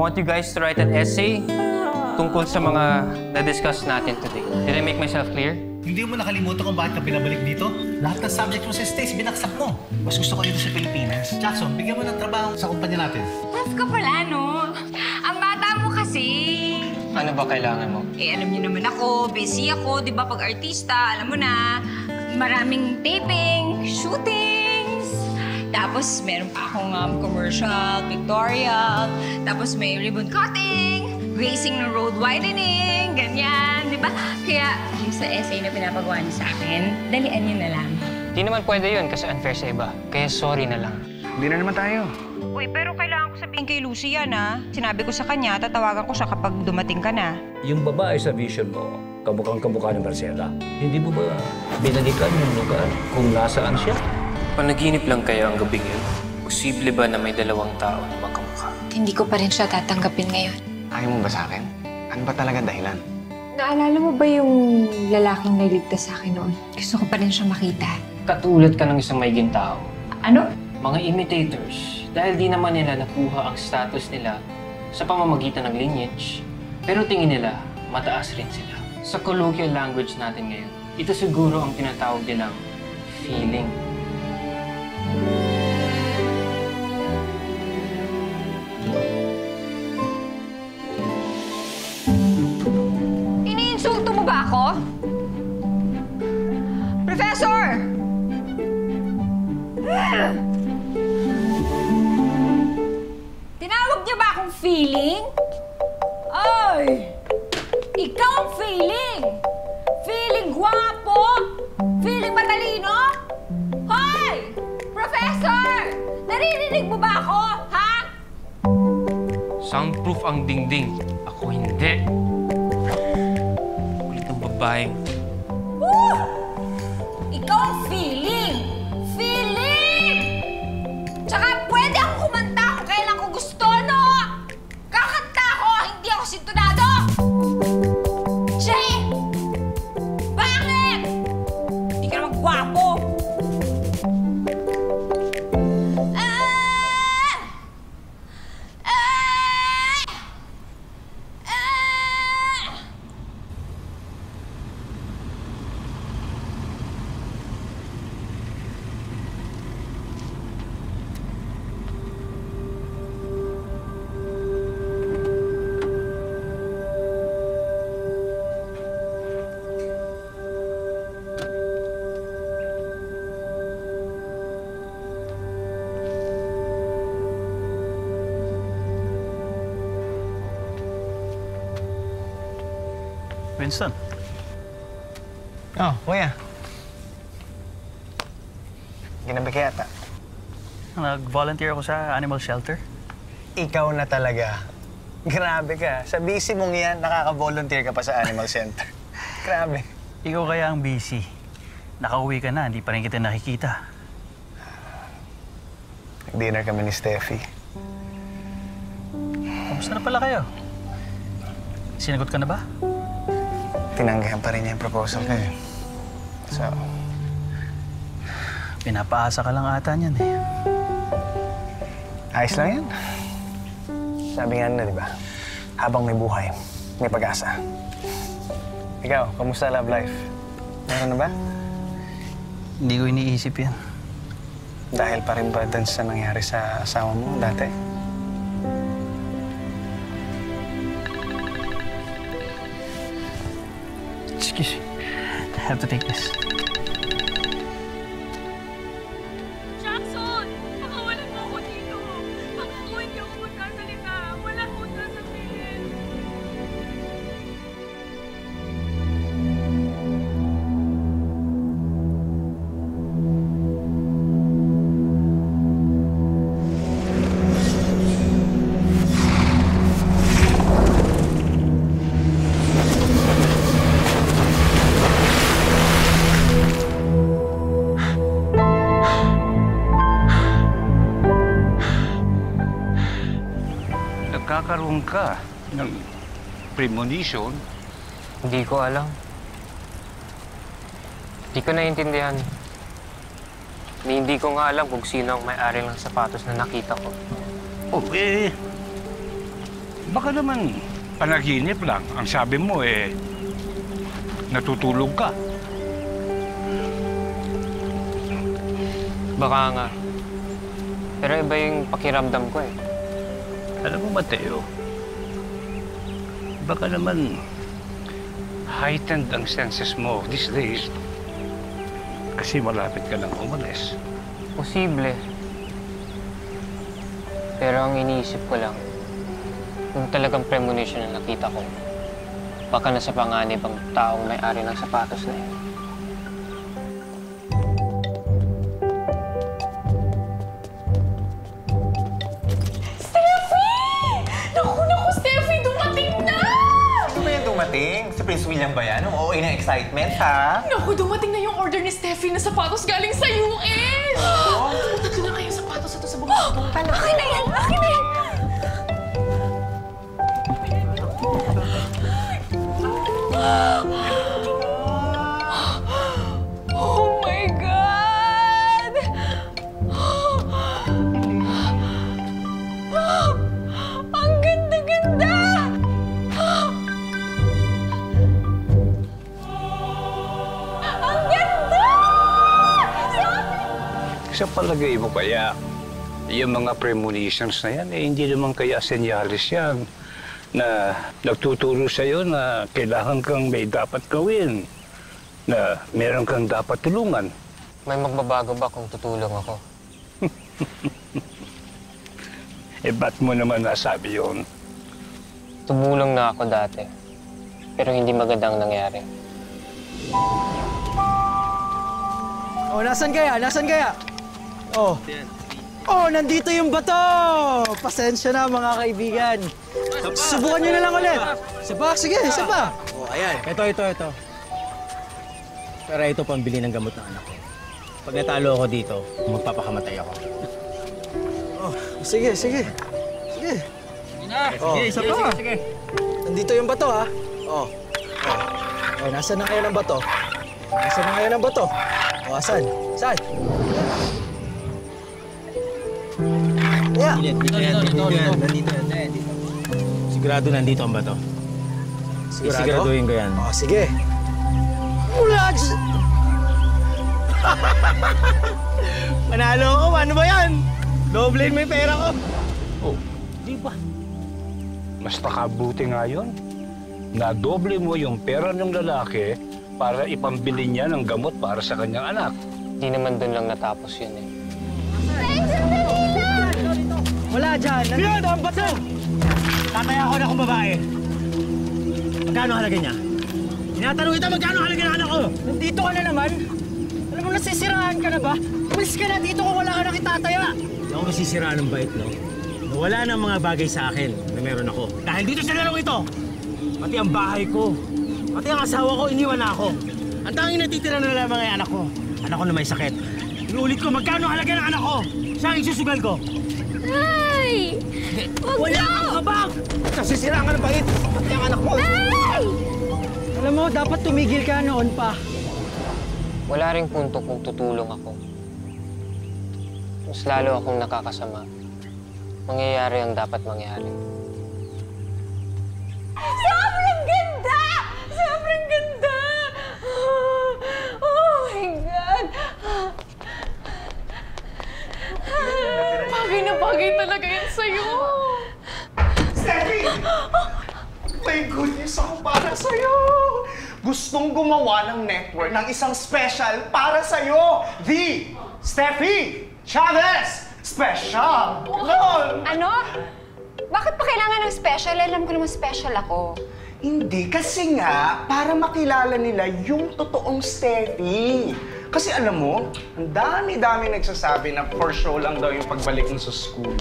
want you guys to write an essay tungkol sa mga na-discuss natin today. Did I make myself clear? Hindi mo nakalimutan kung bakit ka pinabalik dito? Lahat ng subject mo sa States, binaksak mo. Mas gusto ko dito sa Pilipinas. Jackson, bigyan mo ng trabaho sa kumpanya natin. Tough ka pala, no? Ang bata mo kasi. Ano ba kailangan mo? Alam niyo naman ako, busy ako, di ba? Pag artista, alam mo na, maraming taping, shootings. Tapos meron pa akong commercial, pictorial. Tapos may ribbon cutting, gracing ng road widening, ganyan, di ba? Kaya yung sa essay na pinapagawa niyo sa akin, dalian niyo na lang. Di naman pwede yun kasi unfair sa iba. Kaya sorry na lang. Hindi na naman tayo. Uy, pero kailangan ko sabihin kay Lucy yan, ha? Sinabi ko sa kanya, tatawagan ko siya kapag dumating ka na. Yung babae sa vision mo, kamukhang-kamukha ni Marcela. Hindi mo ba binalikan yung lugar kung nasaan siya? Panaginip lang kaya ang gabing yun? Posible ba na may dalawang tao na magkamukha? Hindi ko pa rin siya tatanggapin ngayon. Ayaw mo ba sa akin? Ano ba talaga dahilan? Naalala mo ba yung lalaking nagligtas sa akin noon? Gusto ko pa rin siya makita. Katulad ka ng isang maiging tao. Ano? Mga imitators. Dahil di naman nila nakuha ang status nila sa pamamagitan ng lineage, pero tingin nila mataas rin sila. Sa colloquial language natin ngayon, ito siguro ang tinatawag nilang feeling. Iniinsulto mo ba ako? Professor! Tinawag niya ba akong feeling? Ay! Ikaw ang feeling! Feeling gwapo! Feeling matalino! Hoy! Professor! Naririnig mo ba ako, ha? Soundproof ang dingding. Ako hindi. Kulit ng babaeng. Woo! Ikaw ang feeling! Feeling! Tsaka pwede akong kumanta kung kailan ko gusto, no? Kakanta ako, hindi ako sintonado! Che! Bakit? Hindi ka naman gwapo! Ah! Ah! Ah! Winston. Oh, kuya. Ginabi ka yata. Nag-volunteer ako sa animal shelter. Ikaw na talaga. Grabe ka. Sa busy mong yan, nakaka-volunteer ka pa sa animal center. Grabe. Ikaw kaya ang busy. Nakauwi ka na, hindi pa rin kita nakikita. Nag-dinner kami ni Steffi. Kamusta na pala kayo? Sinagot ka na ba? Tinanggihan pa rin niya yung proposal ko eh. So, Pinapaasa ka lang ata niyan eh. ayos lang yan. Sabi nga na, di ba? Habang may buhay, may pag-asa. Ikaw, kamusta love life? Meron na ba? Hindi ko iniisip yan. Dahil pa rin ba dun sa nangyari sa asawa mo dati? Excuse me. I have to take this. Jackson! Pakawalan mo ako dito. Baka ako hindi ako magkasalita. Wala akong sasabihin. Nagkakaroon ka ng premonition. Hindi ko alam. Hindi ko naiintindihan. Hindi ko nga alam kung sino ang may-ari ng sapatos na nakita ko. Oh, Baka naman panaginip lang. Ang sabi mo natutulog ka. Baka nga. Pero iba yung pakiramdam ko eh. Alam mo, Mateo, baka naman heightened ang senses mo these days kasi malapit ka lang umalis. Posible. Pero ang iniisip ko lang, kung talagang premonition na nakita ko, baka nasa panganib ang taong may-ari ng sapatos na yun. Si Prince William ba yan? Oo, ng excitement, ha? Naku, dumating na yung order ni Steffi na sapatos galing sa US! Oh? Tatlo na kayong sapatos ito sa baba. Akin na yan! Akin na yan! Oh my God! Ang ganda-ganda! Ang ganda! Sa palagay mo kaya, yung mga premonitions na yan, hindi naman kaya senyalis yan na nagtuturo sa'yo na kailangan kang may dapat gawin, na meron kang dapat tulungan. May magbabago ba kung tutulong ako? Ba't mo naman nasabi yun? Tumulong na ako dati, pero hindi magandang nangyari. Oh, nasan kaya? Nasan kaya? Oh. Oh, nandito yung bato! Pasensya na, mga kaibigan. Subukan nyo na lang ulit. Isa pa? Sige, isa pa. Oh, ayan. Ito. Pero ito pambili ng gamot ng anak ko. Pag natalo ako dito, magpapakamatay ako. Oh, sige. Sige, isa pa. Sige. Nandito yung bato, ha? Oh. Oh, nasaan na kayo ng bato? Oh, asan? Saan? Yeah. Dito yan. Sigurado nandito ang bato. Siguraduhin ko yan. Oh, sige. Mula! Manalo ako, ano ba yan? Doblein mo yung pera ko. Oh, di ba? Mas nakabuti nga yun. Nadoble mo yung pera ng lalaki para ipambili niya ng gamot para sa kanyang anak. Di naman doon lang natapos yun eh. Wala dyan. Nandito ang bato! Tataya ako na akong babae. Magkano halaga niya? Tinatanong kita, magkano halaga ng anak ko? Nandito ka na naman. Alam mo, nasisiraan ka na ba? Umalis ka na dito kung wala ka na kitataya. Hindi ako nasisiraan ng bait, no? Nawala ng mga bagay sa akin na meron ako. Dahil dito sa lalong ito, pati ang bahay ko, pati ang asawa ko, iniwan na ako. Ang tanging natitira na lamang ay anak ko. Anak ko na may sakit. Inuulit ko, magkano halaga ng anak ko? Siya ang isusugal ko. Ay! Wala kang habang! Nasisiraan ka ng bait, pati ang anak mo. Ay! Alam mo, dapat tumigil ka noon pa. Wala ring punto kung tutulong ako. Mas lalo akong nakakasama. Mangyayari ang dapat mangyari. Sobrang ganda! Sobrang ganda! Oh my God! Bagay na bagay talaga yan sa'yo. Steffi! May good news ako para sa'yo! Gustong gumawa ng network ng isang special para sa'yo! The Steffi Chavez Special! Lol! Ano? Bakit pa kailangan ng special? Alam ko naman special ako. Hindi, kasi nga, para makilala nila yung totoong Steffi. Kasi alam mo, ang dami-dami nagsasabi na for show lang daw yung pagbalik mo sa school.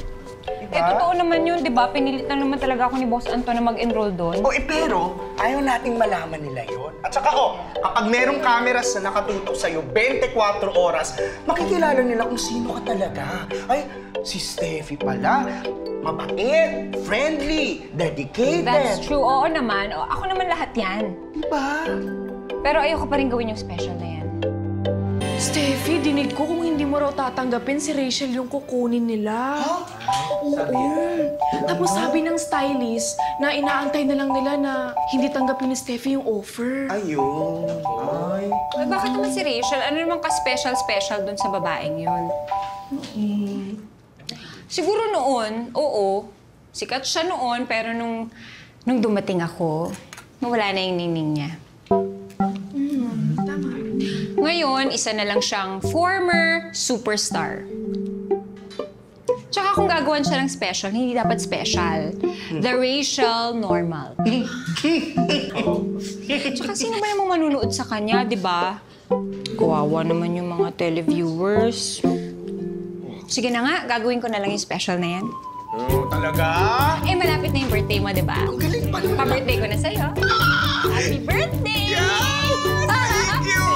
Diba? Eh, totoo naman yun, di ba? Pinilit lang naman talaga ako ni Boss Anton na mag-enroll doon. Pero ayaw nating malaman nila yon. At saka kapag merong cameras na nakatutok sa'yo 24 oras, makikilala nila kung sino ka talaga. Ay, si Steffi pala. Mabait, friendly, dedicated. That's true. Oo naman. Ako naman lahat yan. Diba? Pero ayoko pa rin gawin yung special na yan. Steffi, dinig ko kung hindi mo raw tatanggapin si Rachel yung kukunin nila. Oo. Tapos sabi ng stylist na inaantay na lang nila na hindi tanggapin ni Steffi yung offer. Ayun. Ay. Ay, bakit naman si Rachel? Ano naman ka-special dun sa babaeng yun? Siguro noon, oo. Sikat siya noon, pero nung dumating ako, nawala na yung ningning niya. Ngayon, isa na lang siyang former superstar. Tsaka kung gagawan siya ng special, hindi dapat special. The Rachel normal. Tsaka sino ba namang manunood sa kanya, di ba? Kawawa naman yung mga televiewers. Sige na nga, gagawin ko na lang yung special na yan. Oh, talaga? Eh, malapit na yung birthday mo, di ba? Ang galing pa naman. Pa-birthday ko na sa'yo. Happy birthday! Thank you!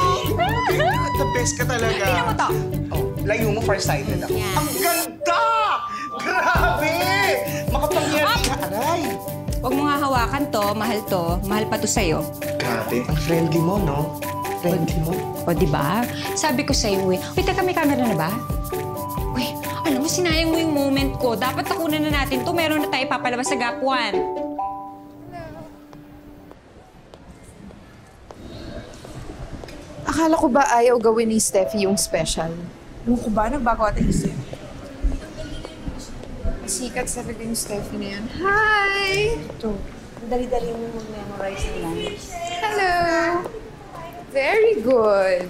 The best ka talaga. Tingnan mo to. Oh, layo mo, farsighted ako. Yan. Ang ganda! Grabe! Makapangyari ka, aray! Huwag mo nga hawakan to, mahal pa to sa'yo. Grabe, ang friendly mo, no? Friendly mo. O, di ba? Sabi ko sa'yo eh. Wait, teka, may camera na ba? Uy, alam mo, sinayang mo yung moment ko. Dapat takunan na natin to. Meron na tayo papalabas sa Gap 1. Akala ko ba ayaw gawin ni Steffi yung special? Ewan ko ba, nagbago ata yung Steffi. Sikat sa yung Steffi na yan. Hi! Ito. Dali-dali mo mag-memorize ng lines. Hello! Very good.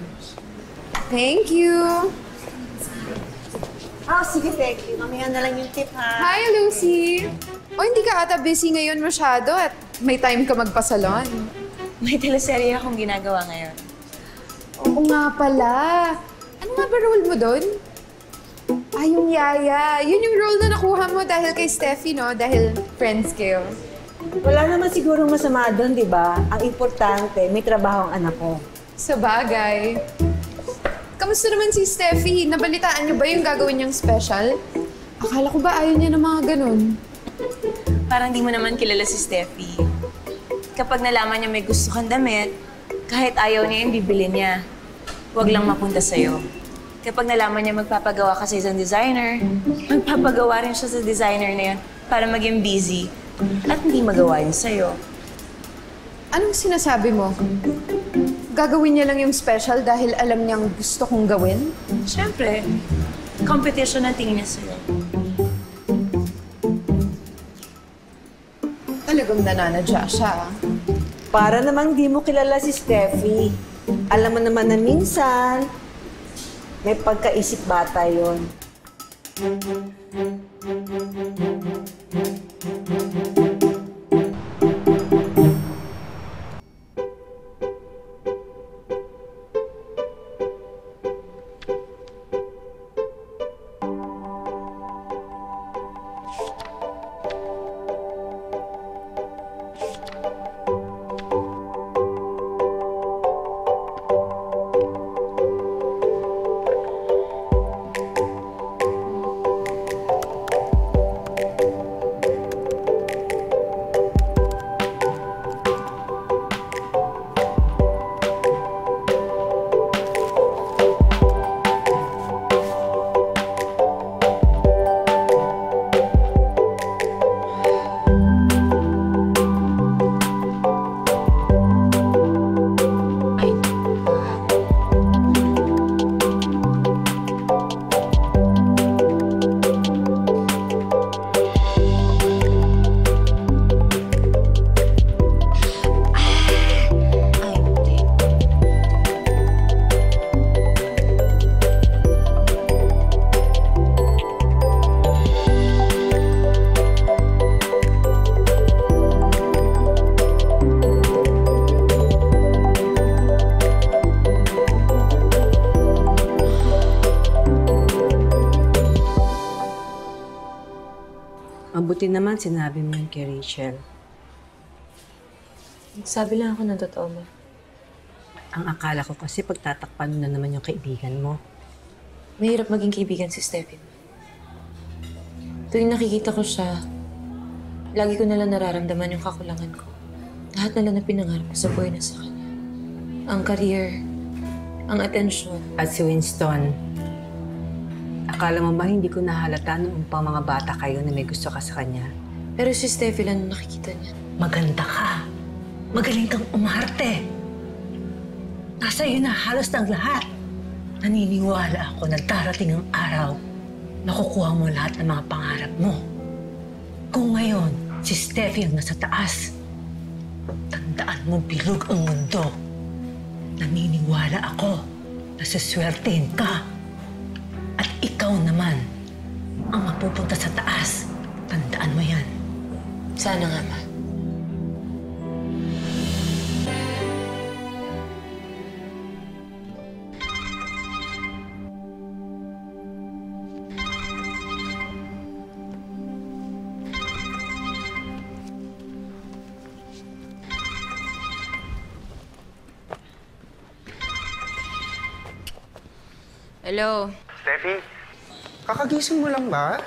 Thank you. Sige, thank you. Mamaya na lang yung tip, ha? Hi, Lucy! Hindi ka ata busy ngayon masyado at may time ka magpasalon. May teleserye akong ginagawa ngayon. Oo nga pala. Ano nga ba role mo doon? Yung yaya. Yun yung role na nakuha mo dahil kay Steffi, no? Dahil friends kayo. Wala naman sigurong masama doon, di ba? Ang importante, may trabaho ang anak ko. Sa bagay. Kamusta naman si Steffi? Nabalitaan niyo ba yung gagawin niyang special? Akala ko ba ayaw niya ng mga ganun? Parang di mo naman kilala si Steffi. Kapag nalaman niya may gusto kang damit, kahit ayaw niya yung bibili niya, huwag lang mapunta sa'yo. Kapag nalaman niya magpapagawa ka sa isang designer, magpapagawa rin siya sa designer na yun para maging busy at hindi magawa yun sa'yo. Anong sinasabi mo? Gagawin niya lang yung special dahil alam niyang gusto kong gawin? Siyempre, competition ang tingin niya sa'yo. Talagang nananadya siya. Para namang di mo kilala si Steffi. Alam mo naman na minsan, may pagkaisip bata yun. Mabuti naman sinabi mo yun kay Rachel. Sabi lang ako ng totoo mo. Ang akala ko kasi pagtatakpan mo na naman yung kaibigan mo. Mahirap maging kaibigan si Steffi. Tuwing nakikita ko siya, lagi ko nalang nararamdaman yung kakulangan ko. Lahat na lang na pinangarap ko sa buhay na sa kanya. Ang career, ang atensyon. At si Winston, akala mo ba hindi ko nahalata noong pang mga bata kayo na may gusto ka sa kanya? Pero si Steffi lang nakikita niya. Maganda ka. Magaling kang umarte. Nasa iyo na halos ng lahat. Naniniwala ako na darating ang araw na kukuha mo lahat ng mga pangarap mo. Kung ngayon, si Steffi ang nasa taas, tandaan mo bilog ang mundo. Naniniwala ako na suswertein ka. At ikaw naman ang mapupunta sa taas. Tandaan mo yan. Sana nga, Ma. Hello? Steffi, kakagising mo lang ba?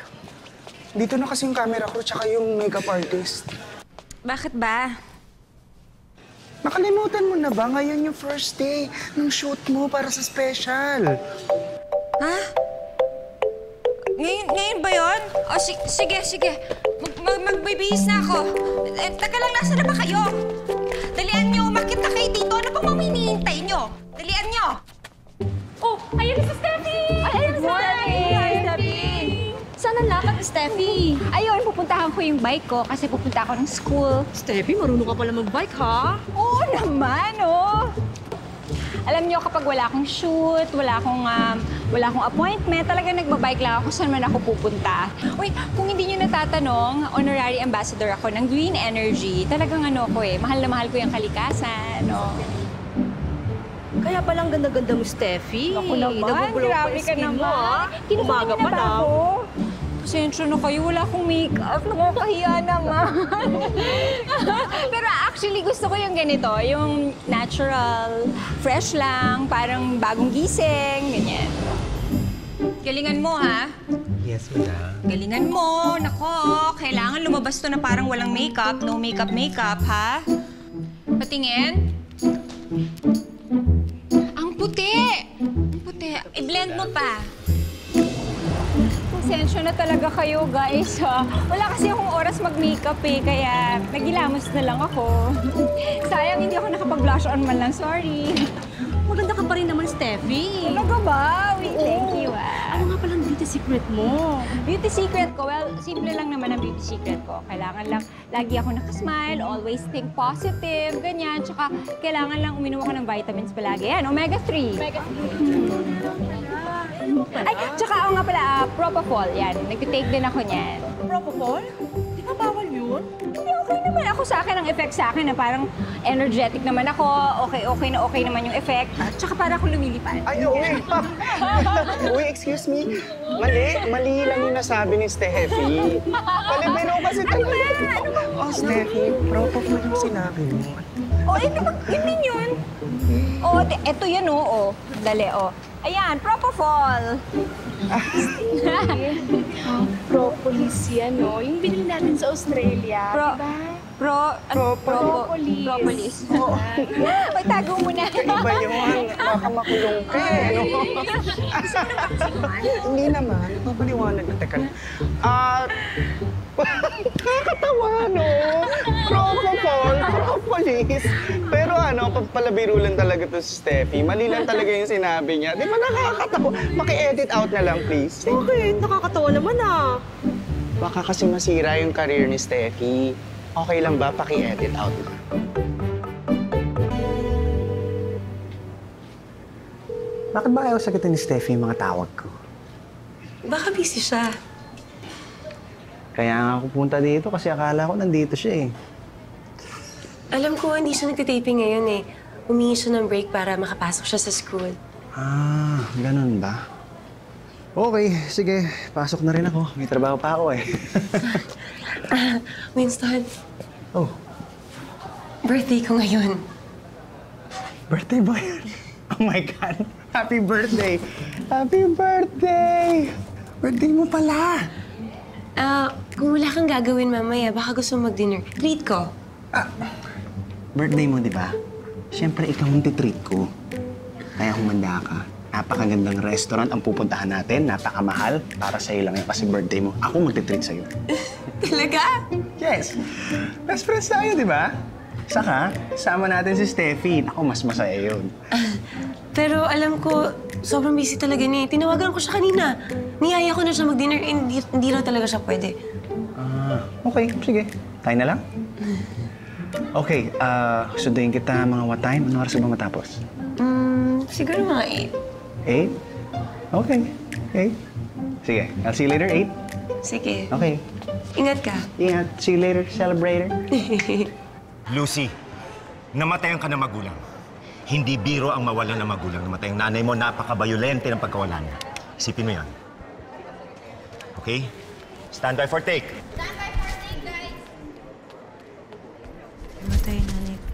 Dito na kasi yung camera crew tsaka yung makeup artist. Bakit ba? Nakalimutan mo na ba? Ngayon yung first day ng shoot mo para sa special. Ha? Ngayon ba yun? O, sige. Magbibihis na ako. Taka lang, nasa na ba kayo? Dalian nyo, umakit na kayo dito. Ano pang hinihintay nyo? Dalian nyo! Oh, ayun na si Steffi! Ayun na si Steffi! Hi, Steffi! Saan ang lakad ni Steffi? Ayun, pupuntahan ko yung bike ko kasi pupunta ako ng school. Steffi, marunong ka pala mag-bike, ha? Oo naman, oh! Alam niyo, kapag wala akong shoot, wala akong appointment, talagang nagbabike lang ako saan man ako pupunta. Uy, kung hindi niyo natatanong, honorary ambassador ako ng Green Energy. Talagang mahal na mahal ko yung kalikasan, no? Kaya palang ganda-ganda mo, Steffi. Ako naman, grabe ka naman. Umaga pa lang. Pasensya na kayo, wala akong makeup. Nakakahiya naman. Pero actually, gusto ko yung ganito. Yung natural, fresh lang, parang bagong gising, ganyan. Galingan mo, ha? Yes, madam. Galingan mo. Nako, kailangan lumabas to na parang walang makeup. No makeup, ha? Patingin. Ang puti! Ang puti. I-blend mo pa. Pasensya na talaga kayo, guys, ha? Wala kasi akong oras mag-makeup, kaya nagilamos na lang ako. Sayang, hindi ako nakapag-blush on man lang. Sorry. Maganda ka pa rin naman, Steffi. Talaga ba? Wait, thank you, Ano nga palang beauty secret mo? Beauty secret ko? Well, simple lang naman ang beauty secret ko. Kailangan lang lagi ako nakasmile, always think positive, ganyan. Tsaka kailangan lang uminom ako ng vitamins palagi. Yan, omega-3. Ay, tsaka ako nga pala, Propofol. Yan, nag-take din ako niyan. Propofol? Di ba bawal yun? Hindi, okay naman ako sa akin. Ang effect sa akin na parang energetic naman ako. Okay naman yung effect. Tsaka para akong lumilipad. Ay, uy, Pap! Uy, excuse me. Mali lang yung nasabi ni Steffi. Palibiro kasi talaga. Oh, Steffi, propofol yung sinabi mo. Oh, yun yun. Oh, eto yan, oh. Dali, oh. Ayan, Propofol. Propolis yan, no? Yung binili natin sa Australia, Propolis. Oo. Ay, tago mo na. Iba yun. Baka makulong ka, no? Hindi naman. Papaliwanag na. Teka lang. Nakakatawa, no? Propolis. Pero pagpalabiro lang talaga to si Steffi. Mali lang talaga yung sinabi niya. Di ba nakakatawa? Maki-edit out na lang, please. Okay, nakakatawa naman, Baka kasi masira yung career ni Steffi. Okay lang ba? Paki-edit out na. Bakit ba ayaw sagutin ni Steffi yung mga tawag ko? Baka busy siya. Kaya nga ako punta dito kasi akala ko nandito siya eh. Alam ko, hindi siya nagtitaping ngayon eh. Humingi siya ng break para makapasok siya sa school. Ah, ganun ba? Okay, sige. Pasok na rin ako. May trabaho pa ako eh. Winston. Oh. Birthday ko ngayon. Birthday ba yun? Oh my God. Happy birthday! Happy birthday! Birthday mo pala! Kung wala kang gagawin mamaya, baka gusto mo mag-dinner. Treat ko. Birthday mo, di ba? Siyempre, ikaw ang titreat ko. kaya humanda ka. Napakagandang restaurant ang pupuntahan natin, napakamahal. Para sa'yo lang yan kasi birthday mo. Ako magte-treat sa'yo. Talaga? Yes. Best friends tayo, di ba? Saka, sama natin si Steffi. Ako, mas masaya yun. Pero alam ko, sobrang busy talaga niya. Tinawagan ko siya kanina. Niyaya ko na siya mag-dinner, hindi na talaga siya pwede. Okay, sige. Tayo na lang? Okay, sunduin kita mga what time? Ano oras ba matapos? Siguro mga 8? Okay, 8. Sige, I'll see you later, 8. Sige. Okay. Ingat ka. Ingat. See you later, celebrator. Lucy, namatayan ka ng magulang. Hindi biro ang mawalan ng magulang. Namatay ang nanay mo, napaka-violente ng pagkawala niya. Isipin mo yan. Okay? Stand by for take. Stand by for take, guys! Namatay yung nanay ko.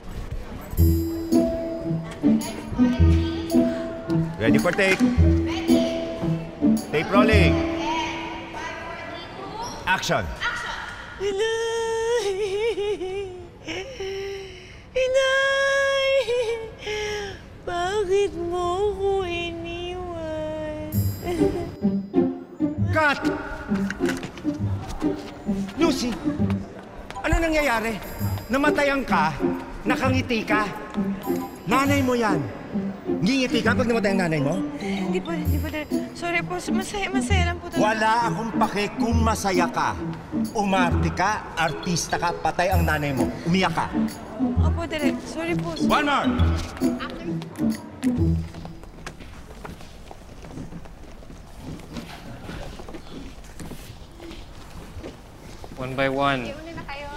Ready for take. Ready. Tape rolling. Action. Inay! Inay! Bakit mo ko iniwan? Cut! Lucy, ano nangyayari? Namatayan ka, nakangiti ka. Nanay mo yan. Ngingiti ka pag namatay ang nanay mo? Hindi po. Sorry po, masaya lang po talaga. Wala akong pake kung masaya ka. Umarte ka, artista ka, patay ang nanay mo. Umiyak ka. Opo, Direk. Sorry po. One more! One by one. Una na kayo.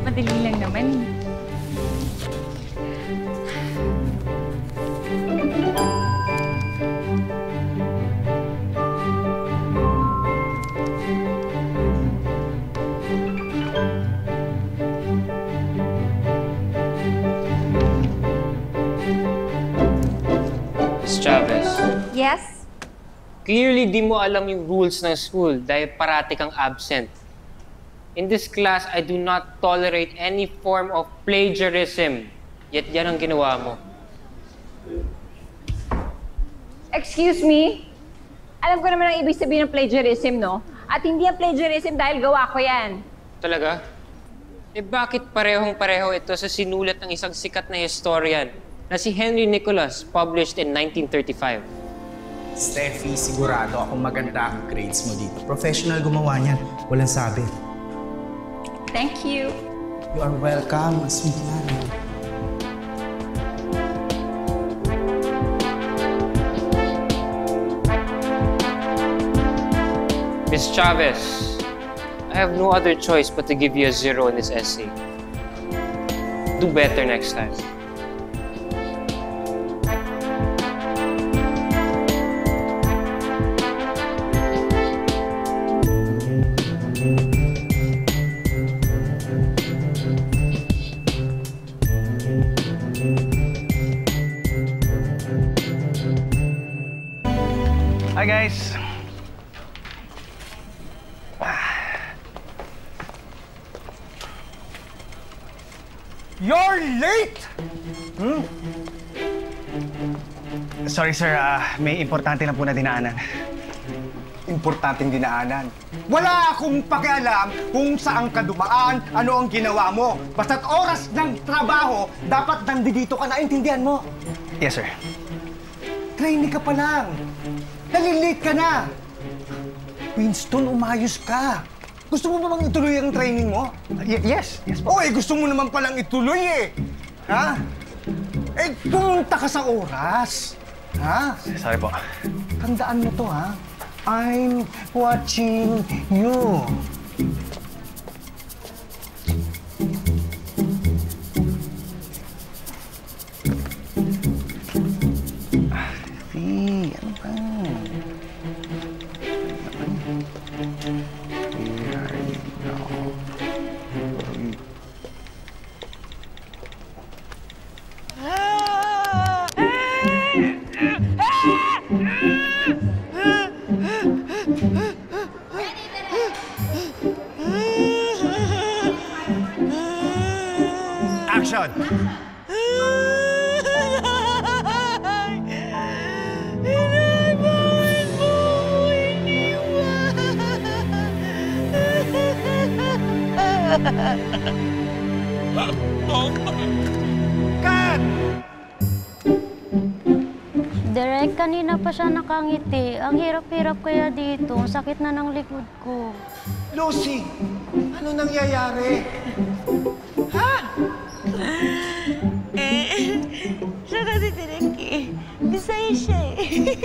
Madali lang naman. Miss Chavez, Yes? clearly di mo alam yung rules ng school dahil parati kang absent. In this class, I do not tolerate any form of plagiarism. Yet yan ang ginawa mo. Excuse me? Alam ko naman ang ibig sabihin ng plagiarism, no? At hindi ang plagiarism dahil gawa ko yan. Talaga? Eh bakit parehong-pareho ito sa sinulat ng isang sikat na historian na si Henry Nicholas, published in 1935? Steffi, sigurado akong maganda ang grades mo dito. Professional gumawa niyan. Walang sabi. Thank you. You are welcome. Ang sweet yan. Miss Chavez, I have no other choice but to give you a 0 in this essay. Do better next time. Hi, guys. You're late! Sorry, sir. May importante na po na dinaanan. Importanteng dinaanan. Wala akong pakialam kung saan ka dumaan, ano ang ginawa mo. Basta't oras ng trabaho, dapat nandito ka, naintindihan mo. Yes, sir. Trainee ka pa lang. Nalilate ka na. Winston, umayos ka. Gusto mo ba bang ituloy ang training mo? Yes. Yes po. Oy, gusto mo naman palang ituloy eh. Ha? Eh, pumunta ka sa oras. Ha? Sorry po. Tandaan mo to, ha? I'm watching you. Ano ba? Kat! Direk, kanina pa siya nakangiti. Ang hirap-hirap kaya dito. Ang sakit na ng likod ko. Lucy, ano nangyayari? Ha? Siya kasi Direk eh. Bisaya siya eh.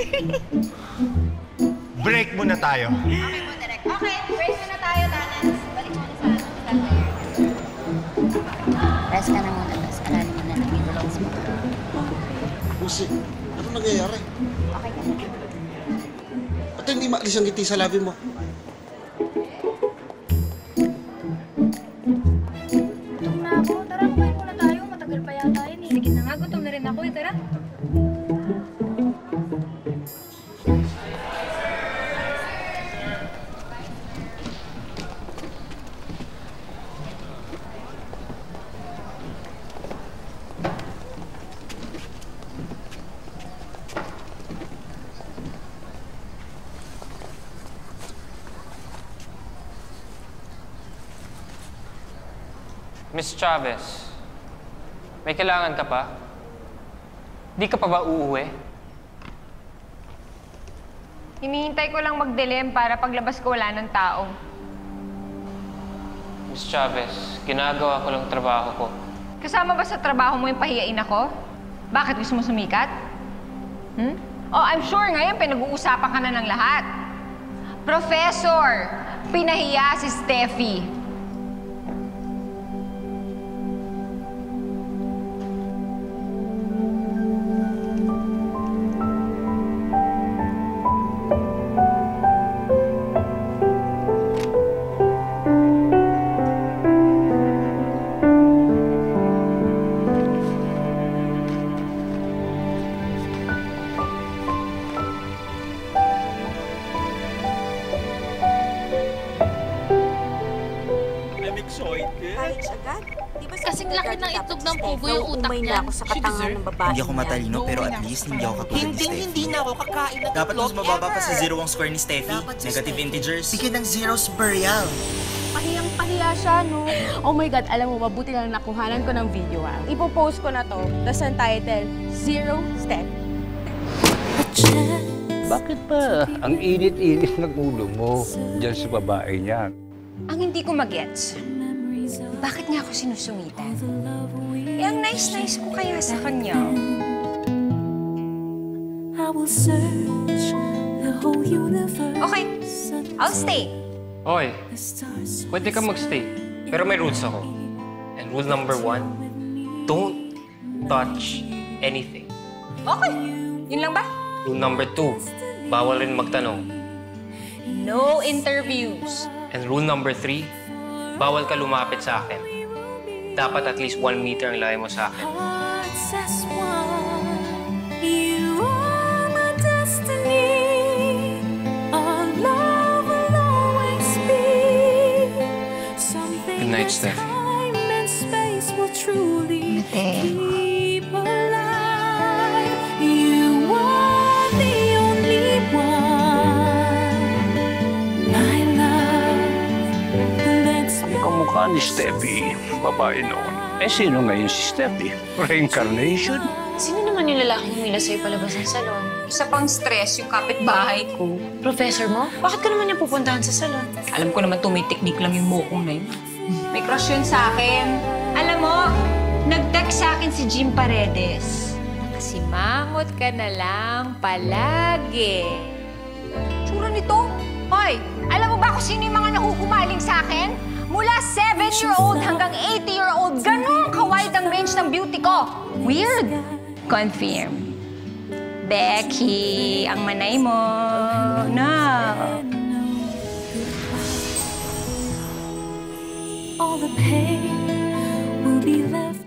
Break muna tayo. Okay po, Direk. Okay, break muna tayo, Danas. Balik muna sa Rest ka na muna, tapos alalim mo na lang yung relax mo. Lucy, ano nangyayari? Okay ka na. Ba't hindi maalis ang ngiti sa labi mo? Gutom na ako. Tara, kumain muna tayo. Matagal pa yata yun eh. Sige na nga, gutom na rin ako eh. Tara. Miss Chavez, may kailangan ka pa? Di ka pa ba uuwi? Hinihintay ko lang magdilim para paglabas ko wala ng tao. Miss Chavez, ginagawa ko lang trabaho ko. Kasama ba sa trabaho mo yung pahiyain ako? Bakit gusto mo sumikat? Oh, I'm sure ngayon pinag-uusapan ka na ng lahat. Professor, pinahiya si Steffi. Kasing laki ng itlog ng pugo yung utak niya. Ako sa katangahan ng babae. Hindi ako matalino, pero at least hindi ako katulad ni Steffi. Hindi na ako kakain ng Dapat mas mababa pa sa zero ang score ni Steffi. Negative integers. Bigyan ng zeros, Burial. Pahiyang-pahiya siya, no? Oh my God, alam mo, mabuti lang nakuhanan ko ng video, ha? Ipopost ko na to, tapos ang title, Zero Step. Bakit ba ang init-init ng ulo mo dyan sa babae niyan? Ang hindi ko magets, bakit niya ako sinusungitan? Eh, ang nice-nice ko kaya sa kanya. Okay, I'll stay. Hoy, pwede ka magstay. Pero may rules ako. And rule number 1, don't touch anything. Okay, yun lang ba? Rule number 2, bawal rin magtanong. No interviews. And rule number 3, bawal ka lumapit sa akin. Dapat at least 1 meter ang layo mo sa akin. Good night, Steph. Kamukha ni Steffi, babae noon. Eh, sino ngayon si Steffi? Reincarnation? Sino naman yung lalaking humila sa'yo palabas ng salon? Isa pang stress yung kapitbahay ko. Professor mo? Bakit ka naman niya pupuntahan sa salon? Alam ko naman tumitiknik lang yung mukong na yun. May crush yun sa akin. Alam mo, nag-text sa akin si Jim Paredes. Nakasimangot ka na lang palagi. Tsura nito? Hoy, alam mo ba kung sino yung mga nahuhumaling sa akin? Mula 7-year-old hanggang 80-year-old, ganun ka-wide ang range ng beauty ko. Weird. Confirm. Becky, ang manay mo. No. All the pain will be left